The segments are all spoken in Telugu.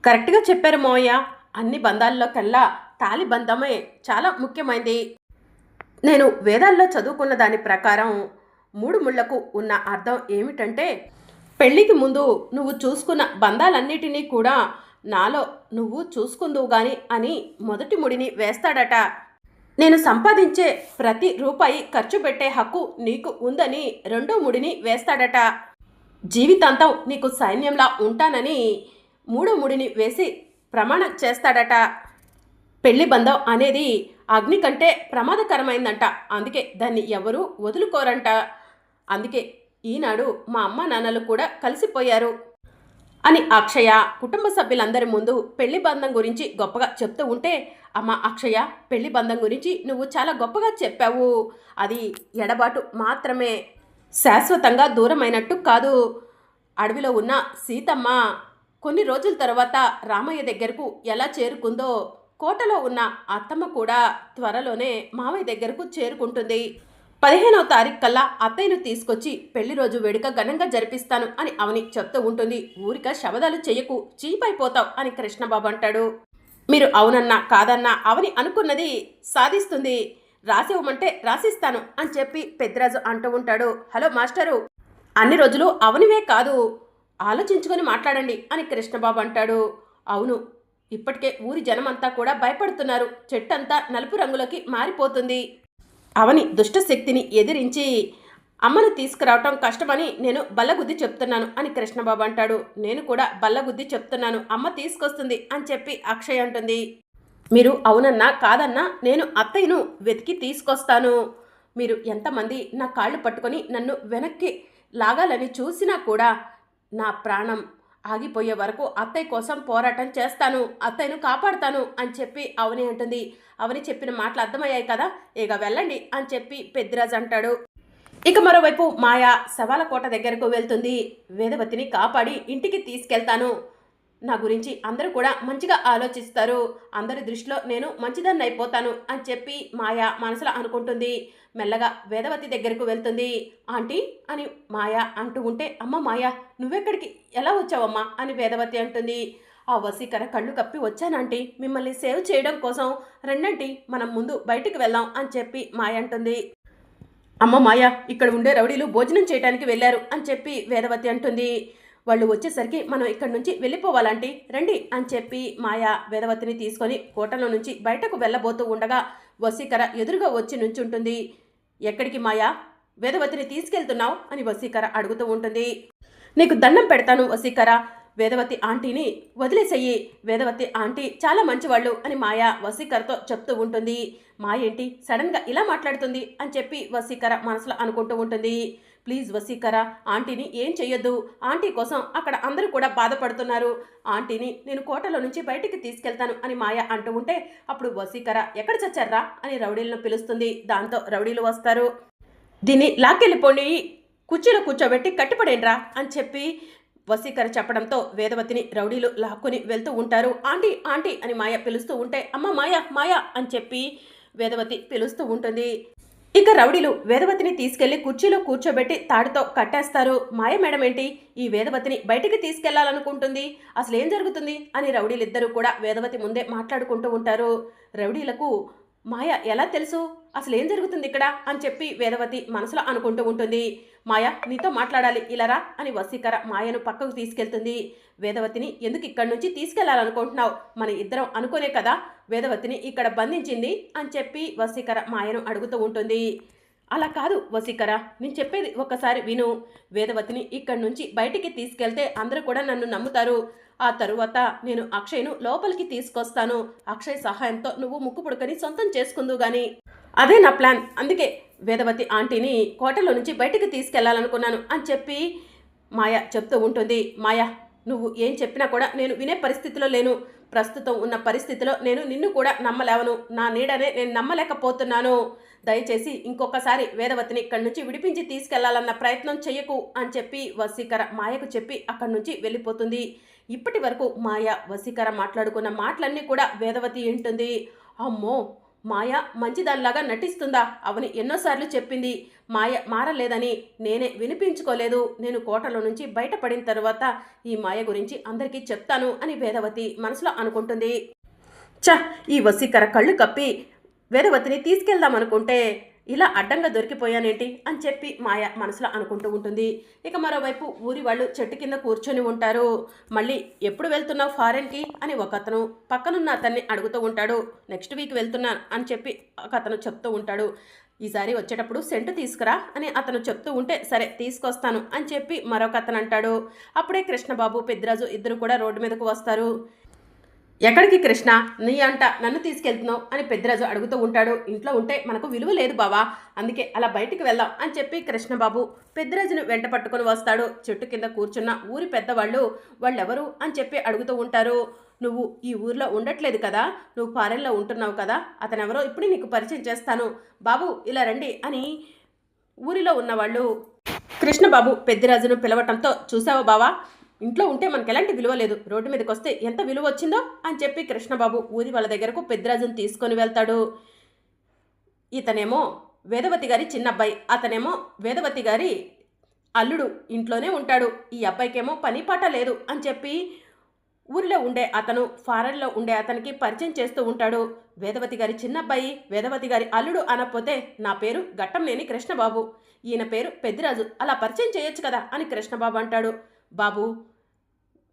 కరెక్ట్‌గా చెప్పారు మావయ్య. అన్ని బంధాల్లో కల్లా తాళి బంధమే చాలా ముఖ్యమైంది. నేను వేదాల్లో చదువుకున్న దాని ప్రకారం 3 ముళ్ళకు ఉన్న అర్థం ఏమిటంటే, పెళ్ళికి ముందు నువ్వు చూసుకున్న బంధాలన్నిటినీ కూడా నాలో నువ్వు చూసుకుందువు గాని అని మొదటి ముడిని వేస్తాడట. నేను సంపాదించే ప్రతి రూపాయి ఖర్చు పెట్టే హక్కు నీకు ఉందని రెండో ముడిని వేస్తాడట. జీవితాంతం నీకు సైన్యంలా ఉంటానని మూడో ముడిని వేసి ప్రమాణం చేస్తాడట. పెళ్లి బంధం అనేది అగ్ని కంటే ప్రమాదకరమైందంట. అందుకే దాన్ని ఎవరూ వదులుకోరంట. అందుకే ఈనాడు మా అమ్మ నాన్నలు కూడా కలిసిపోయారు అని అక్షయ కుటుంబ సభ్యులందరి ముందు పెళ్లి బంధం గురించి గొప్పగా చెప్తూ ఉంటే, అమ్మ అక్షయ, పెళ్లి బంధం గురించి నువ్వు చాలా గొప్పగా చెప్పావు. అది ఎడబాటు మాత్రమే, శాశ్వతంగా దూరమైనట్టు కాదు. అడవిలో ఉన్న సీతమ్మ కొన్ని రోజుల తర్వాత రామయ్య దగ్గరకు ఎలా చేరుకుందో, కోటలో ఉన్న అత్తమ్మ కూడా త్వరలోనే మావయ్య దగ్గరకు చేరుకుంటుంది. 15వ తారీఖు కల్లా అత్తయ్యను తీసుకొచ్చి పెళ్లి రోజు వేడుక ఘనంగా జరిపిస్తాను అని అవని చెప్తూ ఉంటుంది. ఊరిక శబదాలు చెయ్యకు, చీపైపోతావు అని కృష్ణబాబు అంటాడు. మీరు అవునన్నా కాదన్నా అవని అనుకున్నది సాధిస్తుంది. రాసివ్వమంటే రాసిస్తాను అని చెప్పి పెద్దరాజు అంటూ ఉంటాడు. హలో మాస్టరు, అన్ని రోజులు అవనివే కాదు, ఆలోచించుకొని మాట్లాడండి అని కృష్ణబాబు అంటాడు. అవును, ఇప్పటికే ఊరి జనమంతా కూడా భయపడుతున్నారు. చెట్టంతా నలుపు రంగులోకి మారిపోతుంది. అవని దుష్టశక్తిని ఎదిరించి అమ్మను తీసుకురావటం కష్టమని నేను బల్లగుద్ది చెప్తున్నాను అని కృష్ణబాబు అంటాడు. నేను కూడా బల్లగుద్ది చెప్తున్నాను, అమ్మ తీసుకొస్తుంది అని చెప్పి అక్షయ్ అంటుంది. మీరు అవునన్నా కాదన్నా నేను అత్తయ్యను వెతికి తీసుకొస్తాను. మీరు ఎంతమంది నా కాళ్ళు పట్టుకొని నన్ను వెనక్కి లాగాలని చూసినా కూడా నా ప్రాణం ఆగిపోయే వరకు అత్తయ్య కోసం పోరాటం చేస్తాను, అత్తయ్యను కాపాడుతాను అని చెప్పి అవని అంటుంది. అవని చెప్పిన మాటలు అర్థమయ్యాయి కదా, ఇక వెళ్ళండి అని చెప్పి పెద్దిరాజు అంటాడు. ఇక మరోవైపు మాయ శవాల కోట దగ్గరకు వెళ్తుంది. వేదవతిని కాపాడి ఇంటికి తీసుకెళ్తాను, నా గురించి అందరూ కూడా మంచిగా ఆలోచిస్తారు, అందరి దృష్టిలో నేను మంచిదాన్ని అయిపోతాను అని చెప్పి మాయ మనసులో అనుకుంటుంది. మెల్లగా వేదవతి దగ్గరకు వెళ్తుంది. ఆంటీ అని మాయ అంటూ ఉంటే, అమ్మ మాయ, నువ్వెక్కడికి ఎలా వచ్చావమ్మా అని వేదవతి అంటుంది. ఆ వసీకర కళ్ళు కప్పి వచ్చానంటీ, మిమ్మల్ని సేవ్ చేయడం కోసం. రెండంటీ, మనం ముందు బయటికి వెళ్దాం అని చెప్పి మాయ అంటుంది. అమ్మ మాయ, ఇక్కడ ఉండే రౌడీలు భోజనం చేయడానికి వెళ్ళారు అని చెప్పి వేదవతి అంటుంది. వాళ్ళు వచ్చేసరికి మనం ఇక్కడి నుంచి వెళ్ళిపోవాలంటీ, రండి అని చెప్పి మాయ వేదవతిని తీసుకొని కోటలో నుంచి బయటకు వెళ్ళబోతూ ఉండగా వసీకర ఎదురుగా వచ్చి నుంచుంటుంది. ఎక్కడికి మాయా, వేదవతిని తీసుకెళ్తున్నావు అని వసీకర అడుగుతూ ఉంటుంది. నీకు దండం పెడతాను వసీకర, వేదవతి ఆంటీని వదిలేసయ్యి, వేదవతి ఆంటీ చాలా మంచివాళ్ళు అని మాయ వసీకరతో చెప్తూ ఉంటుంది. మాయ ఏంటి సడన్గా ఇలా మాట్లాడుతుంది అని చెప్పి వసీకర మనసులో అనుకుంటూ ఉంటుంది. ప్లీజ్ వసీకర, ఆంటీని ఏం చెయ్యొద్దు, ఆంటీ కోసం అక్కడ అందరూ కూడా బాధపడుతున్నారు, ఆంటీని నేను కోటలో నుంచి బయటికి తీసుకెళ్తాను అని మాయ అంటూ ఉంటే, అప్పుడు వసీకర ఎక్కడ చచ్చారా అని రౌడీలను పిలుస్తుంది. దాంతో రౌడీలు వస్తారు. దీన్ని లాక్కెళ్ళిపోండి, కుర్చీలో కూర్చోబెట్టి కట్టిపడేండ్రా అని చెప్పి వసీకర చెప్పడంతో వేదవతిని రౌడీలు లాక్కుని వెళ్తూ ఉంటారు. ఆంటీ ఆంటీ అని మాయ పిలుస్తూ ఉంటే, అమ్మ మాయ మాయ అని చెప్పి వేదవతి పిలుస్తూ ఉంటుంది. ఇక రౌడీలు వేదవతిని తీసుకెళ్లి కుర్చీలో కూర్చోబెట్టి తాడుతో కట్టేస్తారు. మాయ మేడం ఏంటి ఈ వేదవతిని బయటికి తీసుకెళ్లాలనుకుంటుంది, అసలు ఏం జరుగుతుంది అని రౌడీలిద్దరూ కూడా వేదవతి ముందే మాట్లాడుకుంటూ ఉంటారు. రౌడీలకు మాయ ఎలా తెలుసు, అసలు ఏం జరుగుతుంది ఇక్కడ అని చెప్పి వేదవతి మనసులో అనుకుంటూ ఉంటుంది. మాయ నీతో మాట్లాడాలి, ఇలారా అని వసీకర మాయను పక్కకు తీసుకెళ్తుంది. వేదవతిని ఎందుకు ఇక్కడి నుంచి తీసుకెళ్లాలనుకుంటున్నావు, మన ఇద్దరం అనుకునే కదా వేదవతిని ఇక్కడ బంధించింది అని చెప్పి వసీకర మాయను అడుగుతూ ఉంటుంది. అలా కాదు వసీకర, నేను చెప్పేది ఒక్కసారి విను, వేదవతిని ఇక్కడి నుంచి బయటికి తీసుకెళ్తే అందరూ కూడా నన్ను నమ్ముతారు. ఆ తరువాత నేను అక్షయ్ను లోపలికి తీసుకొస్తాను, అక్షయ్ సహాయంతో నువ్వు ముక్కు పుడకని సొంతం చేసుకుందువు గాని, అదే నా ప్లాన్. అందుకే వేదవతి ఆంటీని కోటలో నుంచి బయటికి తీసుకెళ్లాలనుకున్నాను అని చెప్పి మాయ చెప్తూ ఉంటుంది. మాయ, నువ్వు ఏం చెప్పినా కూడా నేను వినే పరిస్థితిలో లేను, ప్రస్తుతం ఉన్న పరిస్థితిలో నేను నిన్ను కూడా నమ్మలేవను, నా నీడనే నేను నమ్మలేకపోతున్నాను, దయచేసి ఇంకొకసారి వేదవతిని ఇక్కడి నుంచి విడిపించి తీసుకెళ్లాలన్న ప్రయత్నం చెయ్యకు అని చెప్పి వసీకర మాయకు చెప్పి అక్కడి నుంచి వెళ్ళిపోతుంది. ఇప్పటి వరకు మాయ వసీకర మాట్లాడుకున్న మాటలన్నీ కూడా వేదవతి వింటుంది. అమ్మో, మాయ మంచిదానిలాగా నటిస్తుందా? అవని ఎన్నోసార్లు చెప్పింది. మాయ మారలేదని నేనే వినిపించుకోలేదు. నేను కోటలో నుంచి బయటపడిన తర్వాత ఈ మాయ గురించి అందరికీ చెప్తాను అని వేదవతి మనసులో అనుకుంటుంది. ఈ వసీకర కళ్ళు కప్పి వేదవతిని తీసుకెళ్దామనుకుంటే ఇలా అడ్డంగా దొరికిపోయానేంటి అని చెప్పి మాయ మనసులో అనుకుంటూ ఉంటుంది. ఇక మరోవైపు ఊరి వాళ్ళు చెట్టు కింద కూర్చొని ఉంటారు. మళ్ళీ ఎప్పుడు వెళ్తున్నావు ఫారెన్కి అని ఒక అతను పక్కనున్న అతన్ని అడుగుతూ ఉంటాడు. నెక్స్ట్ వీక్ వెళ్తున్నాను అని చెప్పి ఒక అతను చెప్తూ ఉంటాడు. ఈసారి వచ్చేటప్పుడు సెంటు తీసుకురా అని అతను చెప్తూ ఉంటే సరే తీసుకొస్తాను అని చెప్పి మరొక అతను అంటాడు. అప్పుడే కృష్ణబాబు పెద్దిరాజు ఇద్దరు కూడా రోడ్డు మీదకు వస్తారు. ఎక్కడికి కృష్ణ, నీ అంట నన్ను తీసుకెళ్తున్నావు అని పెద్దిరాజు అడుగుతూ ఉంటాడు. ఇంట్లో ఉంటే మనకు విలువ లేదు బావా, అందుకే అలా బయటికి వెళ్దాం అని చెప్పి కృష్ణబాబు పెద్దిరాజును వెంట పట్టుకొని వస్తాడు. చెట్టు కింద కూర్చున్న ఊరి పెద్దవాళ్ళు వాళ్ళెవరు అని చెప్పి అడుగుతూ ఉంటారు. నువ్వు ఈ ఊర్లో ఉండట్లేదు కదా, నువ్వు ఫారెన్లో ఉంటున్నావు కదా, అతనెవరో ఇప్పుడు నీకు పరిచయం చేస్తాను, బాబు ఇలా రండి అని ఊరిలో ఉన్నవాళ్ళు కృష్ణబాబు పెద్దిరాజును పిలవటంతో, చూసావా బావా, ఇంట్లో ఉంటే మనకు ఎలాంటి విలువ లేదు, రోడ్డు మీదకి వస్తే ఎంత విలువ వచ్చిందో అని చెప్పి కృష్ణబాబు ఊరి వాళ్ళ దగ్గరకు పెద్దిరాజును తీసుకొని వెళ్తాడు. ఇతనేమో వేదవతి గారి చిన్నబ్బాయి, అతనేమో వేదవతి గారి అల్లుడు, ఇంట్లోనే ఉంటాడు. ఈ అబ్బాయికేమో పని పాట లేదు అని చెప్పి ఊరిలో ఉండే అతను ఫారెన్లో ఉండే అతనికి పరిచయం చేస్తూ ఉంటాడు. వేదవతి గారి చిన్నబ్బాయి, వేదవతి గారి అల్లుడు అనకపోతే నా పేరు గట్టంనేని కృష్ణబాబు, ఈయన పేరు పెద్దిరాజు, అలా పరిచయం చేయొచ్చు కదా అని కృష్ణబాబు అంటాడు. బాబు,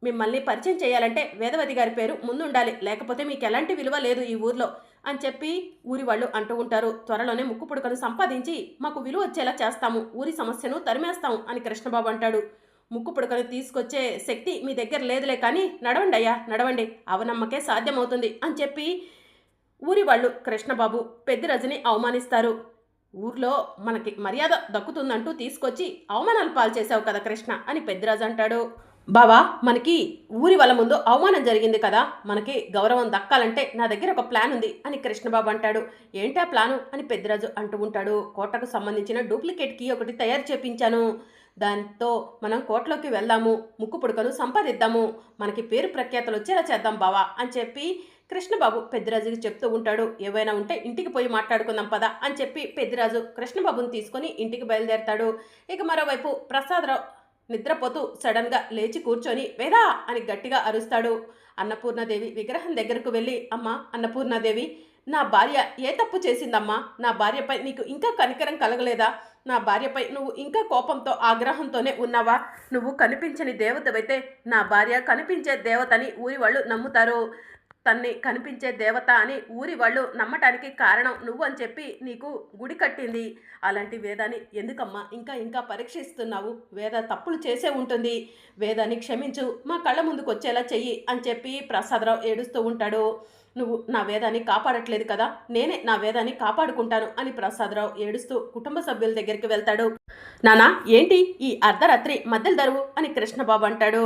మిమ్మల్ని పరిచయం చేయాలంటే వేదవతి గారి పేరు ముందుండాలి, లేకపోతే మీకు ఎలాంటి విలువ లేదు ఈ ఊర్లో అని చెప్పి ఊరి వాళ్ళు అంటూ ఉంటారు. త్వరలోనే ముక్కు పుడకను సంపాదించి మాకు విలువ వచ్చేలా చేస్తాము, ఊరి సమస్యను తరిమేస్తాము అని కృష్ణబాబు అంటాడు. ముక్కు పుడకను తీసుకొచ్చే శక్తి మీ దగ్గర లేదులే, కానీ నడవండి అయ్యా నడవండి, అవనమ్మకే సాధ్యమవుతుంది అని చెప్పి ఊరి వాళ్ళు కృష్ణబాబు పెద్దిరాజుని అవమానిస్తారు. ఊర్లో మనకి మర్యాద దక్కుతుందంటూ తీసుకొచ్చి అవమానాలు పాలు చేసావు కదా కృష్ణ అని పెద్దిరాజు అంటాడు. బావా, మనకి ఊరి వాళ్ళ ముందు అవమానం జరిగింది కదా, మనకి గౌరవం దక్కాలంటే నా దగ్గర ఒక ప్లాన్ ఉంది అని కృష్ణబాబు అంటాడు. ఏంటా ప్లాను అని పెద్దిరాజు అంటూ ఉంటాడు. కోటకు సంబంధించిన డూప్లికేట్ కీ ఒకటి తయారు చేపించాను, దాంతో మనం కోటలోకి వెళ్దాము, ముక్కు పుడకను సంపాదిద్దాము, మనకి పేరు ప్రఖ్యాతలు వచ్చేలా చేద్దాం బావా అని చెప్పి కృష్ణబాబు పెద్దిరాజుకి చెప్తూ ఉంటాడు. ఏవైనా ఉంటే ఇంటికి పోయి మాట్లాడుకుందాం పదా అని చెప్పి పెద్దిరాజు కృష్ణబాబుని తీసుకొని ఇంటికి బయలుదేరతాడు. ఇక మరోవైపు ప్రసాదరావు నిద్రపోతూ సడన్గా లేచి కూర్చొని వేదా అని గట్టిగా అరుస్తాడు. అన్నపూర్ణాదేవి విగ్రహం దగ్గరకు వెళ్ళి, అమ్మా అన్నపూర్ణాదేవి, నా భార్య ఏ తప్పు చేసిందమ్మా, నా భార్యపై నీకు ఇంకా కనికరం కలగలేదా, నా భార్యపై నువ్వు ఇంకా కోపంతో ఆగ్రహంతోనే ఉన్నావా, నువ్వు కనిపించని దేవతవైతే నా భార్య కనిపించే దేవతని ఊరి వాళ్ళు నమ్ముతారు, తన్ని కనిపించే దేవత అని ఊరి వాళ్ళు నమ్మటానికి కారణం నువ్వు అని చెప్పి నీకు గుడి కట్టింది, అలాంటి వేదాన్ని ఎందుకమ్మా ఇంకా ఇంకా పరీక్షిస్తున్నావు, వేద తప్పులు చేసే ఉంటుంది, వేదాన్ని క్షమించు, మా కళ్ళ ముందుకు వచ్చేలా చెయ్యి అని చెప్పి ప్రసాదరావు ఏడుస్తూ ఉంటాడు. నువ్వు నా వేదాన్ని కాపాడట్లేదు కదా, నేనే నా వేదాన్ని కాపాడుకుంటాను అని ప్రసాదరావు ఏడుస్తూ కుటుంబ సభ్యుల దగ్గరికి వెళ్తాడు. నానా ఏంటి ఈ అర్ధరాత్రి మధ్యలో దరువు అని కృష్ణబాబు అంటాడు.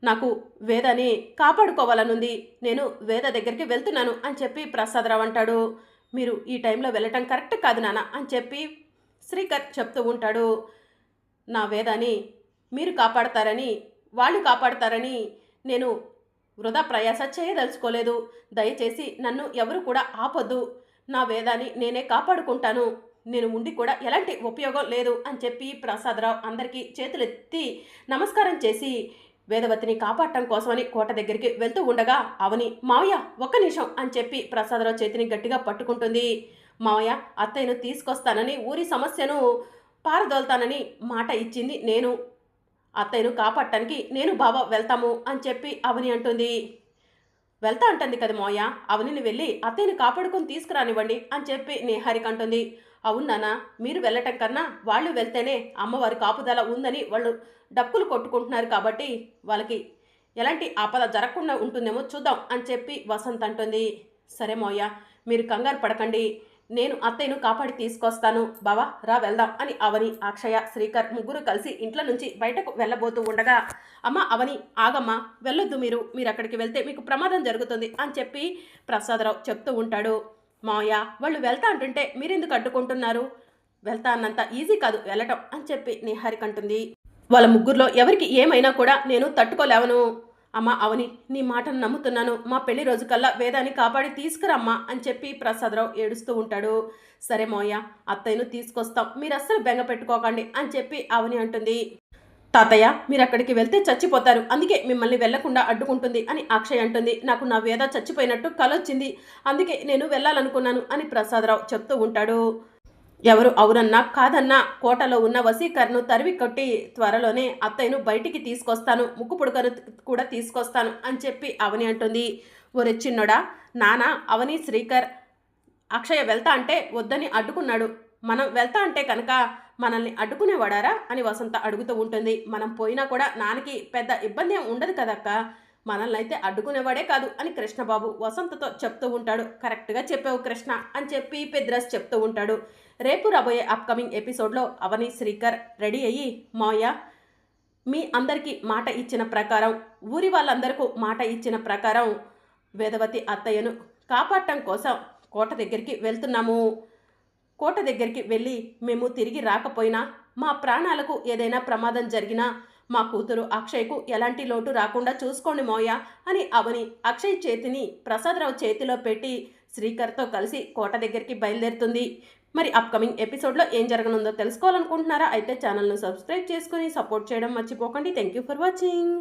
నాకు వేదాన్ని కాపాడుకోవాలనుంది, నేను వేద దగ్గరికి వెళ్తున్నాను అని చెప్పి ప్రసాదరావు అంటాడు. మీరు ఈ టైంలో వెళ్ళటం కరెక్ట్ కాదు నాన్న అని చెప్పి శ్రీకర్ చెప్తూ ఉంటాడు. నా వేదాన్ని మీరు కాపాడతారని, వాళ్ళు కాపాడతారని నేను వృధా ప్రయాస చేయదలుచుకోలేదు, దయచేసి నన్ను ఎవరు కూడా ఆపొద్దు, నా వేదాన్ని నేనే కాపాడుకుంటాను, నేను ఉండి కూడా ఎలాంటి ఉపయోగం లేదు అని చెప్పి ప్రసాదరావు అందరికీ చేతులెత్తి నమస్కారం చేసి వేదవతిని కాపాడటం కోసమని కోట దగ్గరికి వెళ్తూ ఉండగా అవని మావయ్య ఒక్క నిమిషం అని చెప్పి ప్రసాదరావు చేతిని గట్టిగా పట్టుకుంటుంది. మావయ్య, అత్తయ్యను తీసుకొస్తానని, ఊరి సమస్యను పారదోలుతానని మాట ఇచ్చింది నేను, అత్తయ్యను కాపాడటానికి నేను బావ వెళ్తాము అని చెప్పి అవని అంటుంది. వెళ్తా అంటుంది కదా మావయ్య, అవనిని వెళ్ళి అత్తయ్యని కాపాడుకొని తీసుకురానివ్వండి అని చెప్పి నిహారిక అంటుంది. అవునానా, మీరు వెళ్ళటం కన్నా వాళ్ళు వెళ్తేనే అమ్మవారి కాపుదల ఉందని వాళ్ళు డప్పులు కొట్టుకుంటున్నారు, కాబట్టి వాళ్ళకి ఎలాంటి ఆపద జరగకుండా ఉంటుందేమో చూద్దాం అని చెప్పి వసంత్ అంటుంది. సరే మావయ్య, మీరు కంగారు పడకండి, నేను అత్తయ్యను కాపాడి తీసుకొస్తాను, బావా రా వెళ్దాం అని అవని, అక్షయ, శ్రీకర్ ముగ్గురు కలిసి ఇంట్లో నుంచి బయటకు వెళ్ళబోతూ ఉండగా, అమ్మ అవని ఆగమ్మా, వెళ్ళొద్దు, మీరు అక్కడికి వెళ్తే మీకు ప్రమాదం జరుగుతుంది అని చెప్పి ప్రసాదరావు చెప్తూ ఉంటాడు. మావయ్య, వాళ్ళు వెళ్తా అంటుంటే మీరెందుకు అడ్డుకుంటున్నారు, వెళ్తా అన్నంత ఈజీ కాదు వెళ్ళటం అని చెప్పి నిహారిక అంటుంది. వాళ్ళ ముగ్గురులో ఎవరికి ఏమైనా కూడా నేను తట్టుకోలేవను, అమ్మ అవని నీ మాటను నమ్ముతున్నాను, మా పెళ్లి రోజు కల్లా వేదాన్ని కాపాడి తీసుకురమ్మా అని చెప్పి ప్రసాదరావు ఏడుస్తూ ఉంటాడు. సరే మోయ, అత్తయ్యను తీసుకొస్తాం, మీరు అస్సలు బెంగ పెట్టుకోకండి అని చెప్పి అవని అంటుంది. తాతయ్య మీరు అక్కడికి వెళ్తే చచ్చిపోతారు, అందుకే మిమ్మల్ని వెళ్లకుండా అడ్డుకుంటుంది అని అక్షయ్ అంటుంది. నాకు నా వేద చచ్చిపోయినట్టు కలొచ్చింది, అందుకే నేను వెళ్ళాలనుకున్నాను అని ప్రసాదరావు చెప్తూ ఉంటాడు. ఎవరు అవునన్నా కాదన్నా కోటలో ఉన్న వసీకర్ను తరివి కొట్టి త్వరలోనే అత్తయ్యను బయటికి తీసుకొస్తాను, ముక్కు పుడకను కూడా తీసుకొస్తాను అని చెప్పి అవని అంటుంది. ఒరే చిన్నోడా, నాన్న అవని శ్రీకర్ అక్షయ వెళ్తా అంటే వద్దని అడ్డుకున్నాడు, మనం వెళ్తా అంటే కనుక మనల్ని అడ్డుకునేవాడారా అని వసంత అడుగుతూ ఉంటుంది. మనం పోయినా కూడా నాన్నకి పెద్ద ఇబ్బంది ఏం ఉండదు కదక్క, మనల్ని అయితే అడ్డుకునేవాడే కాదు అని కృష్ణబాబు వసంతతో చెప్తూ ఉంటాడు. కరెక్ట్గా చెప్పావు కృష్ణ అని చెప్పి పెద్రస్ చెప్తూ ఉంటాడు. రేపు రాబోయే అప్కమింగ్ ఎపిసోడ్లో అవని శ్రీకర్ రెడీ అయ్యి మావయ్య మీ అందరికీ మాట ఇచ్చిన ప్రకారం, ఊరి వాళ్ళందరికీ మాట ఇచ్చిన ప్రకారం వేదవతి అత్తయ్యను కాపాడటం కోసం కోట దగ్గరికి వెళ్తున్నాము. కోట దగ్గరికి వెళ్ళి మేము తిరిగి రాకపోయినా మా ప్రాణాలకు ఏదైనా ప్రమాదం జరిగినా మా కూతురు అక్షయ్కు ఎలాంటి లోటు రాకుండా చూసుకోండి మోయ అని అవని అక్షయ్ చేతిని ప్రసాదరావు చేతిలో పెట్టి శ్రీకర్తో కలిసి కోట దగ్గరికి బయలుదేరుతుంది. మరి అప్కమింగ్ ఎపిసోడ్లో ఏం జరగనుందో తెలుసుకోవాలనుకుంటున్నారా? అయితే ఛానల్ను సబ్స్క్రైబ్ చేసుకుని సపోర్ట్ చేయడం మర్చిపోకండి. Thank you for watching.